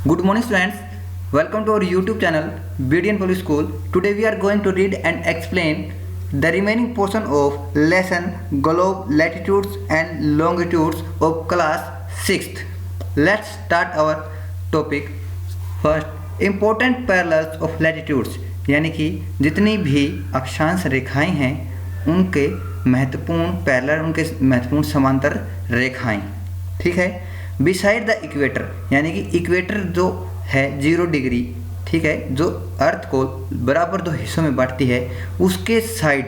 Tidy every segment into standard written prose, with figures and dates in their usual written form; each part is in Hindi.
Good morning students, welcome to our YouTube channel BDN Public School. Today we are going to read and explain the remaining portion of lesson Globe Latitudes and Longitudes of class 6th. Let's start our topic. First, important parallels of latitudes, यानी कि जितनी भी अक्षांश रेखाएं हैं उनके महत्वपूर्ण पैरेलल, उनके महत्वपूर्ण समांतर रेखाएं, ठीक है। बिसाइड द इक्वेटर, यानी कि इक्वेटर जो है 0 डिग्री, ठीक है, जो अर्थ को बराबर 2 हिस्सों में बांटती है, उसके साइड,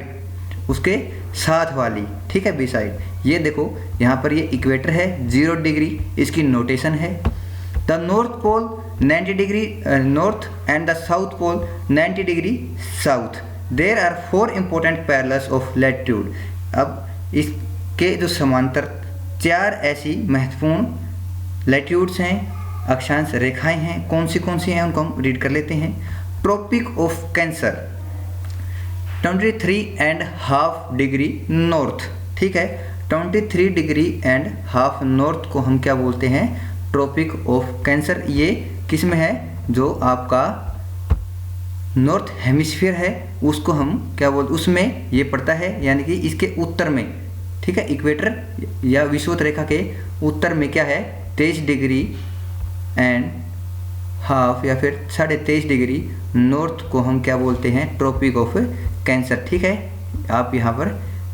उसके साथ वाली, ठीक है, बिसाइड। ये देखो यहाँ पर ये इक्वेटर है 0 डिग्री, इसकी नोटेशन है। The north pole 90 degree north and the south pole 90 degree south. There are 4 important parallels of latitude. अब इसके जो समांतर 4 ऐसी महत्वपूर्ण लैटिट्यूड्स हैं, अक्षांश रेखाएं हैं, कौन सी हैं उनको हम रीड कर लेते हैं। Tropic of cancer 23.5 degree north, ठीक है, 23 डिग्री एंड हाफ नॉर्थ को हम क्या बोलते हैं, ट्रॉपिक ऑफ कैंसर। ये किस में है, जो आपका नॉर्थ हेमिस्फीयर है उसको हम क्या बोलते, उसमें ये पड़ता है, यानी कि इसके उत्तर में, ठीक है, इक्वेटर या विषुवत रेखा के उत्तर में क्या है 23 डिग्री एंड हाफ या फिर 23.5 डिग्री नॉर्थ को हम क्या बोलते हैं, ट्रॉपिक ऑफ कैंसर, ठीक है। आप यहाँ पर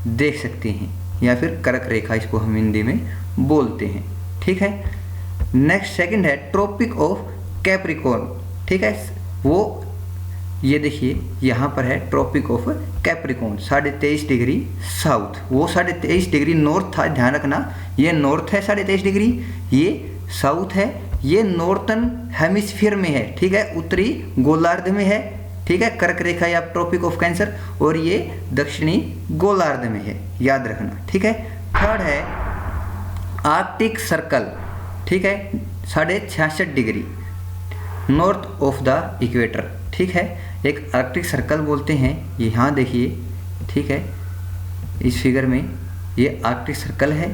देख सकते हैं, या फिर कर्क रेखा इसको हम हिंदी में बोलते हैं, ठीक है। नेक्स्ट सेकंड है ट्रॉपिक ऑफ कैप्रिकॉर्न, ठीक है, वो ये देखिए यहाँ पर है tropic of Capricorn 23.5 degree south. वो 23.5 डिग्री नॉर्थ था, ध्यान रखना, ये नॉर्थ है 23.5 डिग्री, ये साउथ है, ये नॉर्थन हेमिस्फीयर में है, ठीक है, उत्तरी गोलार्ध में है, ठीक है, कर्क रेखा या ट्रॉपिक ऑफ कैंसर, और ये दक्षिणी गोलार्ध में है, याद रखना, ठीक है। थर्ड है आर्कटिक सर्कल, ठीक है, 66.5 degree north of the equator, ठीक है, एक आर्कटिक सर्कल बोलते हैं। यहाँ देखिए, ठीक है, इस फिगर में ये आर्कटिक सर्कल है,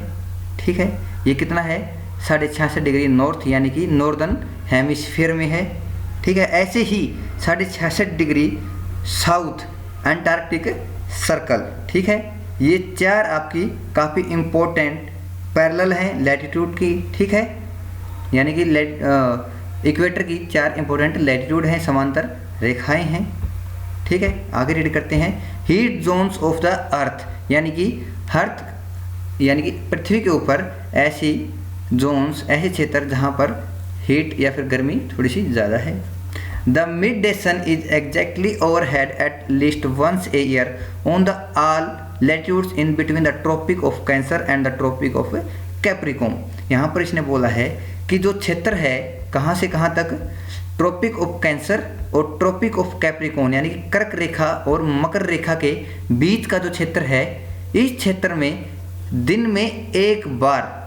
ठीक है, ये कितना है 66.5 डिग्री नॉर्थ, यानी कि नॉर्दर्न हेमिस्फीयर में है, ठीक है। ऐसे ही 66.5 डिग्री साउथ अंटार्कटिक सर्कल, ठीक है। ये 4 आपकी काफ़ी इम्पोर्टेंट पैरेलल हैं लैटिट्यूड की, ठीक है, यानी कि इक्वेटर की 4 इंपॉर्टेंट लैटिट्यूड हैं, समांतर रेखाएं हैं, ठीक है। आगे रीड करते हैं। Heat zones of the earth, यानी कि अर्थ, यानी कि पृथ्वी के ऊपर ऐसी जोन्स, ऐसे क्षेत्र जहां पर हीट या फिर गर्मी थोड़ी सी ज़्यादा है। The midday sun is exactly overhead at least once a year on the all latitudes in between the tropic of cancer and the tropic of Capricorn. यहाँ पर इसने बोला है कि जो क्षेत्र है कहाँ से कहाँ तक, ट्रॉपिक ऑफ कैंसर और ट्रॉपिक ऑफ कैप्रिकॉर्न, यानी कि कर्क रेखा और मकर रेखा के बीच का जो क्षेत्र है, इस क्षेत्र में दिन में एक बार,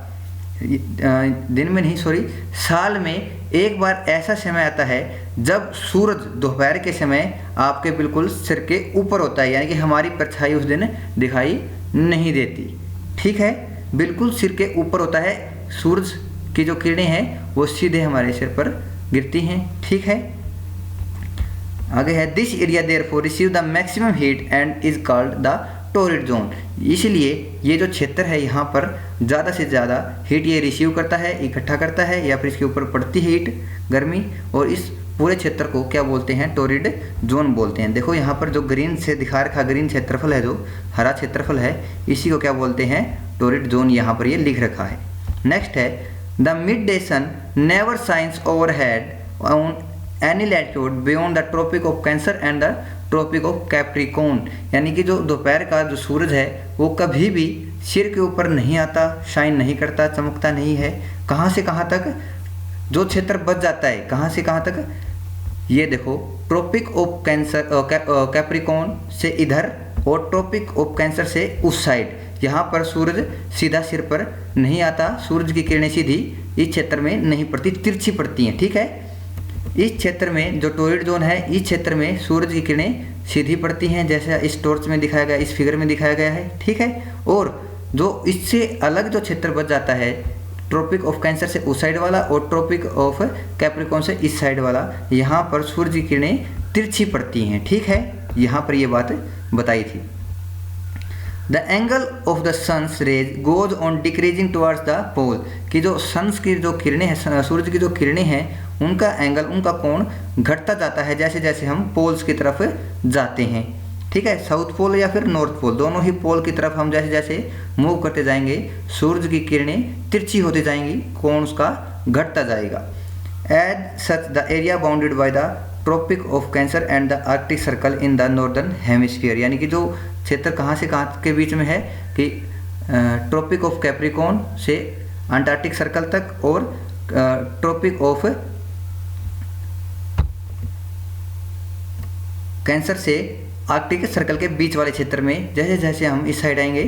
दिन में नहीं सॉरी, साल में एक बार ऐसा समय आता है जब सूरज दोपहर के समय आपके बिल्कुल सिर के ऊपर होता है, यानी कि हमारी परछाई उस दिन दिखाई नहीं देती, ठीक है, बिल्कुल सिर के ऊपर होता है, सूरज की जो किरणें हैं वो सीधे हमारे सिर पर गिरती हैं, ठीक है। आगे है this area therefore receive the maximum heat and is called the torrid zone. इसलिए ये जो क्षेत्र है यहाँ पर ज़्यादा से ज़्यादा हीट ये रिसीव करता है, इकट्ठा करता है, या फिर इसके ऊपर पड़ती है हीट, गर्मी, और इस पूरे क्षेत्र को क्या बोलते हैं, टोरिड जोन बोलते हैं। देखो यहाँ पर जो ग्रीन से दिखा रखा, ग्रीन क्षेत्रफल है, जो हरा क्षेत्रफल है, इसी को क्या बोलते हैं, टोरिड जोन, यहाँ पर ये लिख रखा है। नेक्स्ट है the midday sun never shines overhead on any latitude beyond the tropic of cancer and the tropic of Capricorn, यानी कि जो दोपहर का जो सूरज है वो कभी भी सिर के ऊपर नहीं आता, शाइन नहीं करता, चमकता नहीं है। कहाँ से कहाँ तक जो क्षेत्र बच जाता है, कहाँ से कहाँ तक, ये देखो ट्रॉपिक ऑफ कैंसर कैप्रिकॉर्न से इधर और ट्रॉपिक ऑफ कैंसर से उस साइड, यहाँ पर सूरज सीधा सिर पर नहीं आता, सूरज की किरणें सीधी इस क्षेत्र में नहीं पड़ती, तिरछी पड़ती हैं, ठीक है। इस क्षेत्र में जो टोरिड जोन है, इस क्षेत्र में सूरज की किरणें सीधी पड़ती हैं, जैसा इस टॉर्च में दिखाया गया, इस फिगर में दिखाया गया है, ठीक है। और जो इससे अलग जो क्षेत्र बच जाता है ट्रॉपिक ऑफ कैंसर से उस साइड वाला और ट्रॉपिक ऑफ कैप्रिकॉर्न से इस साइड वाला, यहाँ पर सूरज की किरणें तिरछी पड़ती हैं, ठीक है, यहाँ पर ये बात बताई थी। The angle of the sun's rays goes on decreasing towards the pole, कि जो सन्स की जो किरणें हैं, सूरज की जो किरणें हैं, उनका एंगल, उनका कोण घटता जाता है जैसे जैसे हम पोल्स की तरफ जाते हैं, ठीक है, साउथ पोल या फिर नॉर्थ पोल, दोनों ही पोल की तरफ हम जैसे जैसे मूव करते जाएंगे सूरज की किरणें तिरछी होती जाएंगी, कोण उसका घटता जाएगा। As such the area bounded by the tropic of cancer and the Arctic Circle in the northern hemisphere, यानी कि जो क्षेत्र कहाँ से कहाँ के बीच में है कि ट्रॉपिक ऑफ कैप्रिकॉर्न से अंटार्कटिक सर्कल तक और ट्रॉपिक ऑफ कैंसर से आर्कटिक सर्कल के बीच वाले क्षेत्र में जैसे जैसे हम इस साइड आएंगे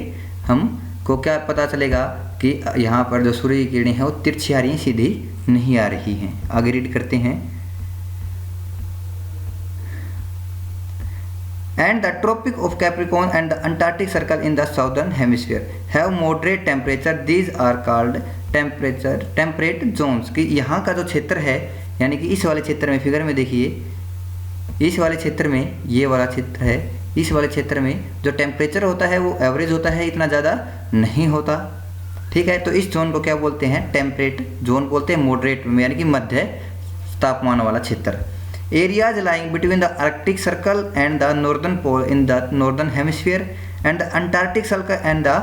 हमको क्या पता चलेगा कि यहाँ पर जो सूर्य की किरणें हैं वो तिरछी आ रही हैं, सीधी नहीं आ रही हैं। आगे रीड करते हैं। And the Tropic of Capricorn and the Antarctic Circle in the southern hemisphere have moderate temperature. These are called temperate zones, कि यहाँ का जो क्षेत्र है, यानी कि इस वाले क्षेत्र में, फिगर में देखिए, इस वाले क्षेत्र में, ये वाला क्षेत्र है, इस वाले क्षेत्र में जो टेम्परेचर होता है वो एवरेज होता है, इतना ज़्यादा नहीं होता, ठीक है। तो इस जोन को क्या बोलते हैं? टेम्परेट जोन बोलते हैं, मॉडरेट में, यानी कि मध्य तापमान वाला क्षेत्र। Areas lying between the Arctic Circle and the Northern Pole in the Northern Hemisphere and the Antarctic Circle and the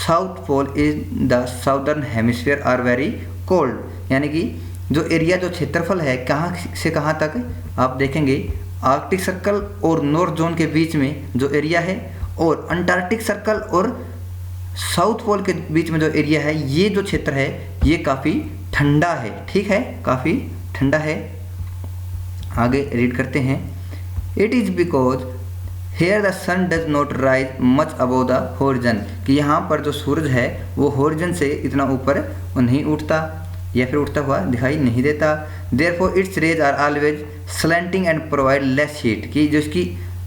South Pole in the Southern Hemisphere are very cold, यानी कि जो एरिया, जो क्षेत्रफल है, कहाँ से कहाँ तक आप देखेंगे, आर्कटिक सर्कल और नॉर्थ जोन के बीच में जो एरिया है और अंटार्कटिक सर्कल और साउथ पोल के बीच में जो एरिया है, ये जो क्षेत्र है ये काफ़ी ठंडा है, ठीक है, काफ़ी ठंडा है। आगे रीड करते हैं। It is because here the sun does not rise much above the horizon, कि यहाँ पर जो सूरज है वो होरिजन से इतना ऊपर नहीं उठता या फिर उठता हुआ दिखाई नहीं देता। Therefore its rays are always slanting and provide less heat, कि जो इसकी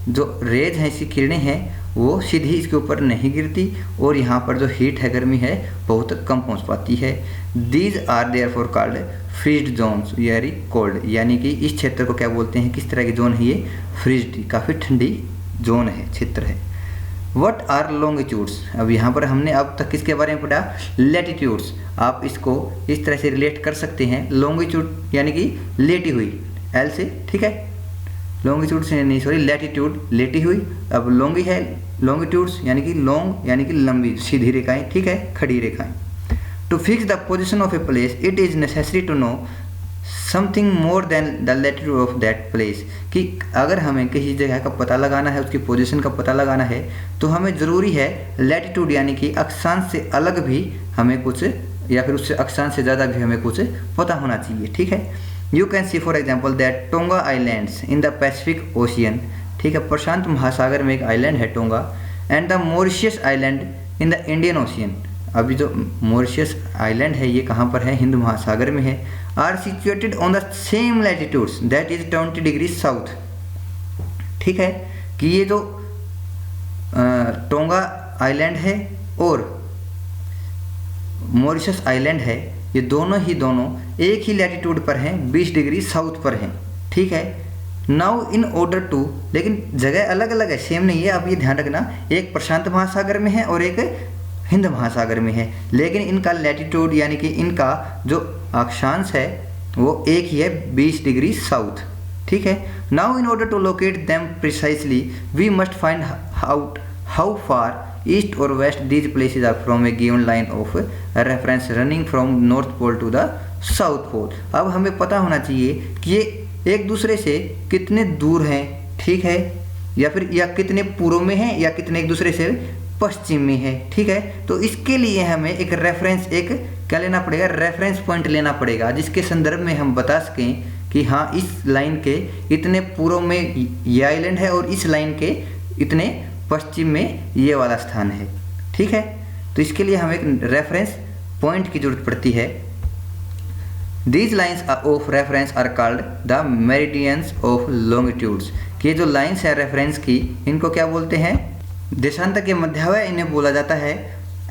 जो रेज है, इसकी किरणें हैं, वो सीधी इसके ऊपर नहीं गिरती और यहाँ पर जो हीट है, गर्मी है, बहुत कम पहुँच पाती है। These are therefore called frigid zones very cold, यानी कि इस क्षेत्र को क्या बोलते हैं, किस तरह की जोन है ये? फ्रीज्ड, काफ़ी ठंडी जोन है, क्षेत्र है। व्हाट आर लॉन्गिट्यूड्स, अब यहाँ पर हमने अब तक किसके बारे में पढ़ा? लैटिट्यूड्स। आप इसको इस तरह से रिलेट कर सकते हैं, लॉन्गिट्यूड यानी कि लेटी हुई, एल से, ठीक है, लॉन्गिट्यूड से नहीं, सॉरी, लैटिट्यूड लेटी हुई, अब लॉन्गी है, लॉन्गिट्यूड्स यानी कि लॉन्ग यानी कि लंबी सीधी रेखाएं, ठीक है, खड़ी रेखाएं। To fix the position of a place it is necessary to know something more than the latitude of that place, कि अगर हमें किसी जगह का पता लगाना है, उसकी पोजीशन का पता लगाना है, तो हमें ज़रूरी है लैटिट्यूड यानी कि अक्षांश से अलग भी हमें कुछ, या फिर उससे अक्षांश से ज़्यादा भी हमें कुछ पता होना चाहिए, ठीक है। You can see for example that tonga islands in the Pacific ocean, ठीक है, प्रशांत महासागर में एक आइलैंड है tonga, and the Mauritius island in the Indian ocean, अभी जो मॉरिशियस आइलैंड है ये कहाँ पर है? हिंद महासागर में है। Are situated on the same latitudes that is 20 degree south, ठीक है, कि ये जो टोंगा आइलैंड है और मॉरिशस आइलैंड है, ये दोनों एक ही लैटिट्यूड पर हैं, 20 डिग्री साउथ पर हैं, ठीक है। नाउ इन ऑर्डर टू, लेकिन जगह अलग अलग है, सेम नहीं है, आप ये ध्यान रखना, एक प्रशांत महासागर में है और एक हिंद महासागर में है, लेकिन इनका लैटिट्यूड यानी कि इनका जो अक्षांश है वो एक ही है, 20 डिग्री साउथ, ठीक है। Now in order to locate them precisely we must find out how far east or west these places are from a given line of reference running from north pole to the south pole. अब हमें पता होना चाहिए कि ये एक दूसरे से कितने दूर हैं, ठीक है, या फिर या कितने पूर्व में हैं या कितने एक दूसरे से पश्चिम में है, ठीक है। तो इसके लिए हमें एक रेफरेंस, एक क्या लेना पड़ेगा? रेफरेंस पॉइंट लेना पड़ेगा, जिसके संदर्भ में हम बता सकें कि हाँ, इस लाइन के इतने पूर्व में ये आइलैंड है और इस लाइन के इतने पश्चिम में ये वाला स्थान है, ठीक है। तो इसके लिए हमें एक रेफरेंस पॉइंट की जरूरत पड़ती है। These lines of reference are called the meridians of longitudes, कि ये जो लाइन्स है रेफरेंस की, इनको क्या बोलते हैं? देशांतर के मध्यावय इन्हें बोला जाता है।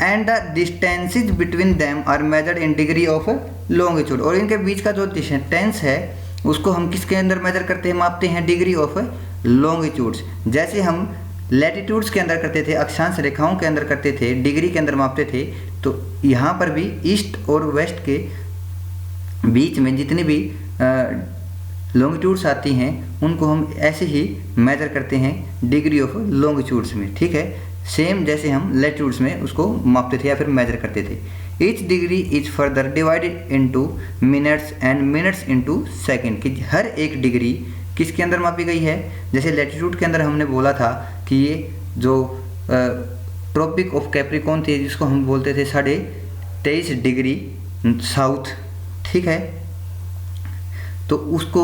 And the distances between them are measured in degree of longitude. और इनके बीच का जो डिस्टेंस है उसको हम किसके अंदर मेजर करते हैं, मापते हैं डिग्री ऑफ लॉन्गिट्यूड्स। जैसे हम लैटिट्यूड्स के अंदर करते थे, अक्षांश रेखाओं के अंदर करते थे, डिग्री के अंदर मापते थे, तो यहाँ पर भी ईस्ट और वेस्ट के बीच में जितनी भी लॉन्गिट्यूड्स आती हैं उनको हम ऐसे ही मेजर करते हैं डिग्री ऑफ लॉन्गिट्यूड्स में। ठीक है, सेम जैसे हम लैटिट्यूड्स में उसको मापते थे या फिर मेजर करते थे। Each degree is further divided into minutes and minutes into second, कि हर एक डिग्री किसके अंदर मापी गई है। जैसे लैटिट्यूड के अंदर हमने बोला था कि ये जो ट्रॉपिक ऑफ कैप्रिकॉर्न थी जिसको हम बोलते थे 23.5 डिग्री साउथ। ठीक है, तो उसको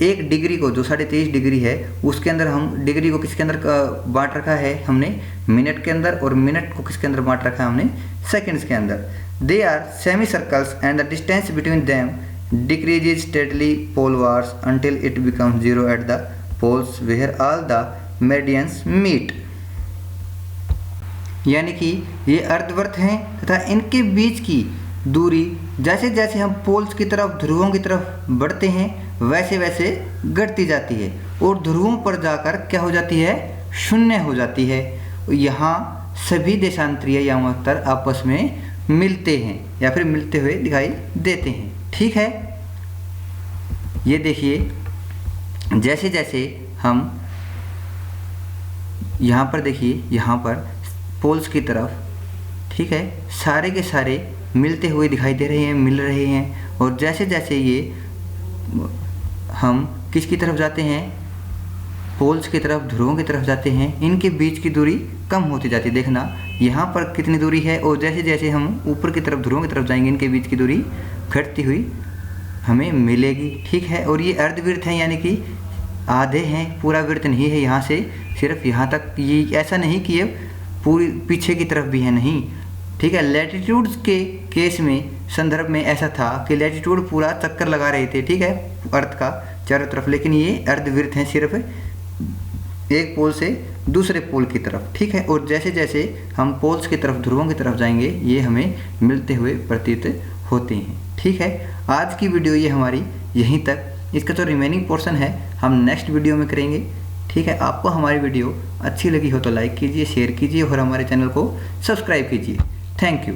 एक डिग्री को जो 23.5 डिग्री है उसके अंदर हम डिग्री को किसके अंदर बांट रखा है हमने, मिनट के अंदर, और मिनट को किसके अंदर बांट रखा है हमने, सेकंड्स के अंदर। They are semicircles and the distance between them decreases steadily polewards until it becomes zero at the poles where all the meridians meet। यानी कि ये अर्धवृत्त हैं तथा इनके बीच की दूरी जैसे जैसे हम पोल्स की तरफ, ध्रुवों की तरफ बढ़ते हैं वैसे वैसे घटती जाती है और ध्रुवों पर जाकर क्या हो जाती है, शून्य हो जाती है। यहाँ सभी देशांतरीय यामांतर आपस में मिलते हैं या फिर मिलते हुए दिखाई देते हैं। ठीक है, ये देखिए जैसे जैसे हम यहाँ पर देखिए, यहाँ पर पोल्स की तरफ, ठीक है, सारे के सारे मिलते हुए दिखाई दे रहे हैं, मिल रहे हैं। और जैसे जैसे ये हम किसकी तरफ जाते हैं, पोल्स की तरफ, ध्रुवों की तरफ जाते हैं, इनके बीच की दूरी कम होती जाती है। देखना यहाँ पर कितनी दूरी है, और जैसे जैसे हम ऊपर की तरफ, ध्रुवों की तरफ जाएंगे, इनके बीच की दूरी घटती हुई हमें मिलेगी। ठीक है, और ये अर्धवृत्त हैं यानी कि आधे हैं, पूरा वृत्त नहीं है यहाँ से सिर्फ यहाँ तक। ये ऐसा नहीं कि ये पूरी पीछे की तरफ भी है, नहीं। ठीक है, लैटिट्यूड्स के केस में, संदर्भ में ऐसा था कि लैटिट्यूड पूरा चक्कर लगा रहे थे, ठीक है, अर्थ का चारों तरफ, लेकिन ये अर्धवृत्त हैं सिर्फ एक पोल से दूसरे पोल की तरफ। ठीक है, और जैसे जैसे हम पोल्स की तरफ, ध्रुवों की तरफ जाएंगे ये हमें मिलते हुए प्रतीत होते हैं। ठीक है, आज की वीडियो ये हमारी यहीं तक। इसका जो रिमेनिंग पोर्शन है हम नेक्स्ट वीडियो में करेंगे। ठीक है, आपको हमारी वीडियो अच्छी लगी हो तो लाइक कीजिए, शेयर कीजिए और हमारे चैनल को सब्सक्राइब कीजिए। Thank you.